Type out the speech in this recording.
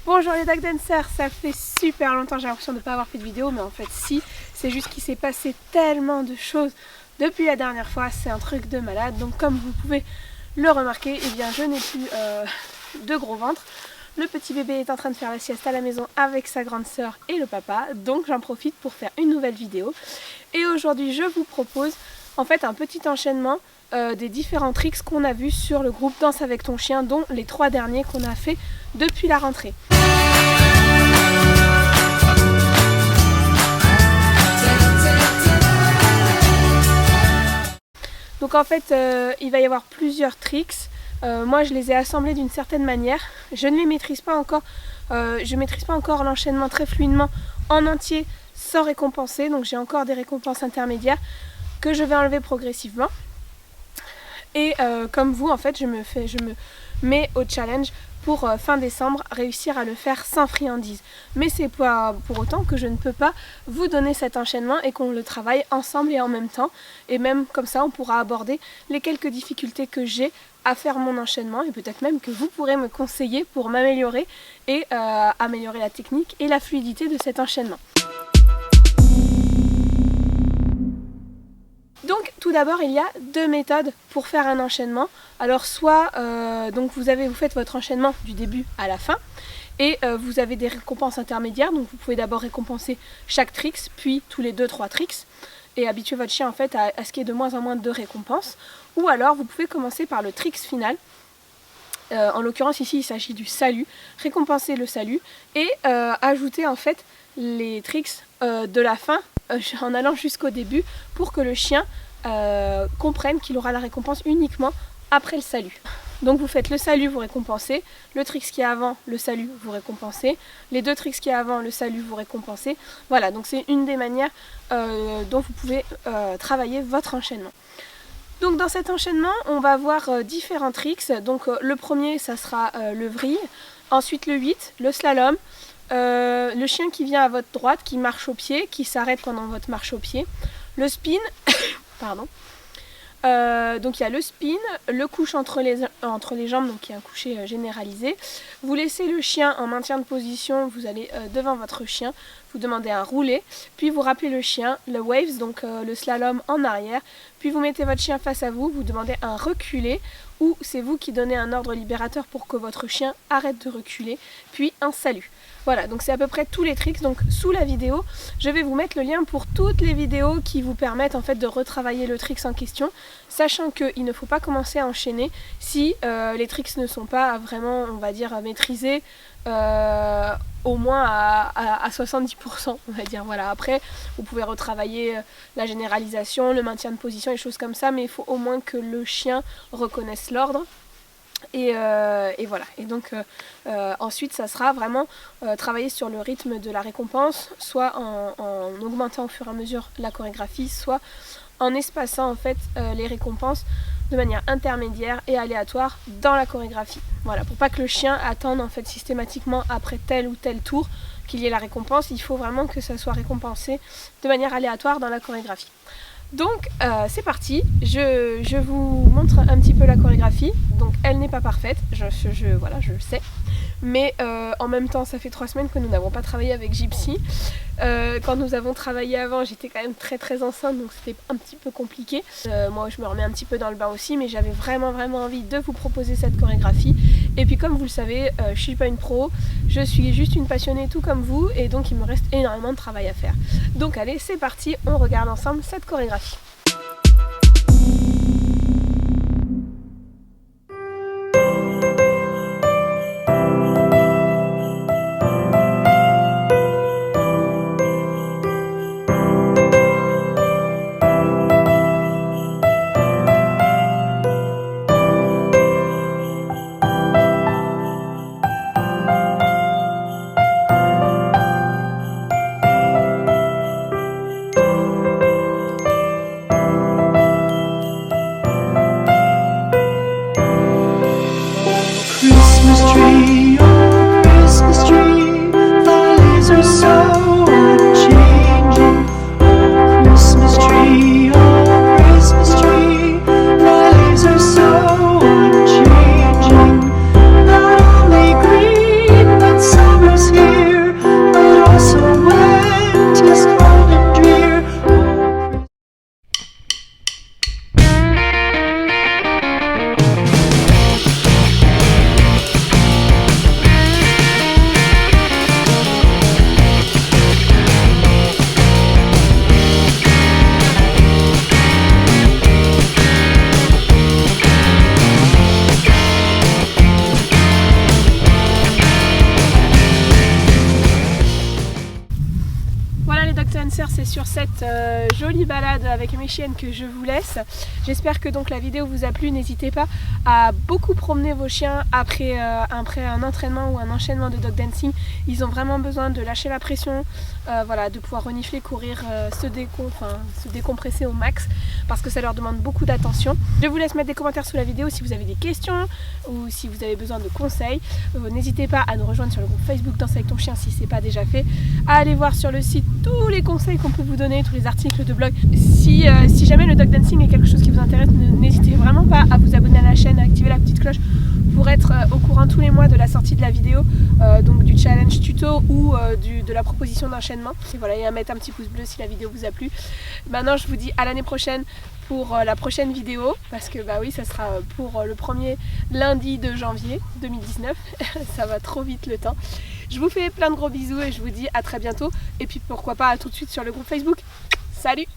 Bonjour les Dog Dancers, ça fait super longtemps, j'ai l'impression de ne pas avoir fait de vidéo, mais en fait si, c'est juste qu'il s'est passé tellement de choses depuis la dernière fois, c'est un truc de malade. Donc comme vous pouvez le remarquer, eh bien je n'ai plus de gros ventre. Le petit bébé est en train de faire la sieste à la maison avec sa grande sœur et le papa, donc j'en profite pour faire une nouvelle vidéo. Et aujourd'hui je vous propose en fait un petit enchaînement des différents tricks qu'on a vus sur le groupe Danse avec ton chien, dont les 3 derniers qu'on a fait depuis la rentrée. Donc en fait il va y avoir plusieurs tricks. Moi je les ai assemblés d'une certaine manière. Je ne les maîtrise pas encore. Je ne maîtrise pas encore l'enchaînement très fluidement en entier sans récompenser. Donc j'ai encore des récompenses intermédiaires que je vais enlever progressivement. Et comme vous en fait je me mets au challenge pour fin décembre réussir à le faire sans friandises. Mais c'est pas pour autant que je ne peux pas vous donner cet enchaînement et qu'on le travaille ensemble et en même temps. Et même comme ça on pourra aborder les quelques difficultés que j'ai à faire mon enchaînement et peut-être même que vous pourrez me conseiller pour m'améliorer et améliorer la technique et la fluidité de cet enchaînement. Donc tout d'abord il y a 2 méthodes pour faire un enchaînement. Alors soit donc vous faites votre enchaînement du début à la fin et vous avez des récompenses intermédiaires. Donc vous pouvez d'abord récompenser chaque tricks puis tous les 2-3 tricks et habituer votre chien en fait à ce qu'il y ait de moins en moins de récompenses. Ou alors vous pouvez commencer par le tricks final. En l'occurrence ici il s'agit du salut, récompenser le salut et ajouter en fait les tricks de la fin en allant jusqu'au début pour que le chien comprenne qu'il aura la récompense uniquement après le salut. Donc vous faites le salut, vous récompensez, le tricks qui est avant, le salut, vous récompensez, les 2 tricks qui est avant, le salut, vous récompensez. Voilà, donc c'est une des manières dont vous pouvez travailler votre enchaînement. Donc dans cet enchaînement, on va voir différents tricks. Donc le premier, ça sera le vrille, ensuite le 8, le slalom, le chien qui vient à votre droite, qui marche au pied, qui s'arrête pendant votre marche au pied, le spin, pardon. Donc il y a le spin, le couche entre les jambes, donc qui est un coucher généralisé. Vous laissez le chien en maintien de position, vous allez devant votre chien, vous demandez un roulé, puis vous rappelez le chien, le waves, donc le slalom en arrière, puis vous mettez votre chien face à vous, vous demandez un reculé, ou c'est vous qui donnez un ordre libérateur pour que votre chien arrête de reculer, puis un salut. Voilà, donc c'est à peu près tous les tricks. Donc sous la vidéo, je vais vous mettre le lien pour toutes les vidéos qui vous permettent en fait de retravailler le tricks en question, sachant qu'il ne faut pas commencer à enchaîner si les tricks ne sont pas vraiment, on va dire, maîtrisés au moins à 70%, on va dire. Voilà, après, vous pouvez retravailler la généralisation, le maintien de position, les choses comme ça, mais il faut au moins que le chien reconnaisse l'ordre. Et voilà, et donc ensuite ça sera vraiment travailler sur le rythme de la récompense, soit en augmentant au fur et à mesure la chorégraphie, soit en espaçant en fait les récompenses de manière intermédiaire et aléatoire dans la chorégraphie. Voilà, pour pas que le chien attende en fait systématiquement après tel ou tel tour qu'il y ait la récompense, il faut vraiment que ça soit récompensé de manière aléatoire dans la chorégraphie. Donc c'est parti, je vous montre un petit peu la chorégraphie. Donc elle n'est pas parfaite, voilà, je le sais. Mais en même temps ça fait 3 semaines que nous n'avons pas travaillé avec Gypsy. Quand nous avons travaillé avant, j'étais quand même très enceinte, donc c'était un petit peu compliqué. Moi je me remets un petit peu dans le bain aussi, mais j'avais vraiment envie de vous proposer cette chorégraphie. Et puis comme vous le savez, je suis pas une pro, je suis juste une passionnée tout comme vous, et donc il me reste énormément de travail à faire. Donc allez, c'est parti, on regarde ensemble cette chorégraphie. sœurs, c'est sur cette jolie balade avec mes chiennes que je vous laisse. J'espère que donc la vidéo vous a plu. N'hésitez pas à beaucoup promener vos chiens après un entraînement ou un enchaînement de dog dancing. Ils ont vraiment besoin de lâcher la pression, voilà, de pouvoir renifler, courir, se décompresser au max parce que ça leur demande beaucoup d'attention. Je vous laisse mettre des commentaires sous la vidéo si vous avez des questions ou si vous avez besoin de conseils. N'hésitez pas à nous rejoindre sur le groupe Facebook Danse avec ton chien si ce n'est pas déjà fait, à aller voir sur le site tous les conseils qu'on peut vous donner, tous les articles de blog. Si jamais le dog dancing est quelque chose qui vous intéresse, n'hésitez vraiment pas à vous abonner à la chaîne, à activer la petite cloche pour être au courant tous les mois de la sortie de la vidéo, donc du challenge tuto ou de la proposition d'enchaînement. Et voilà, et à mettre un petit pouce bleu si la vidéo vous a plu. Maintenant je vous dis à l'année prochaine pour la prochaine vidéo, parce que bah oui, ça sera pour le premier lundi de janvier 2019. Ça va trop vite le temps. Je vous fais plein de gros bisous et je vous dis à très bientôt. Et puis pourquoi pas à tout de suite sur le groupe Facebook. Salut!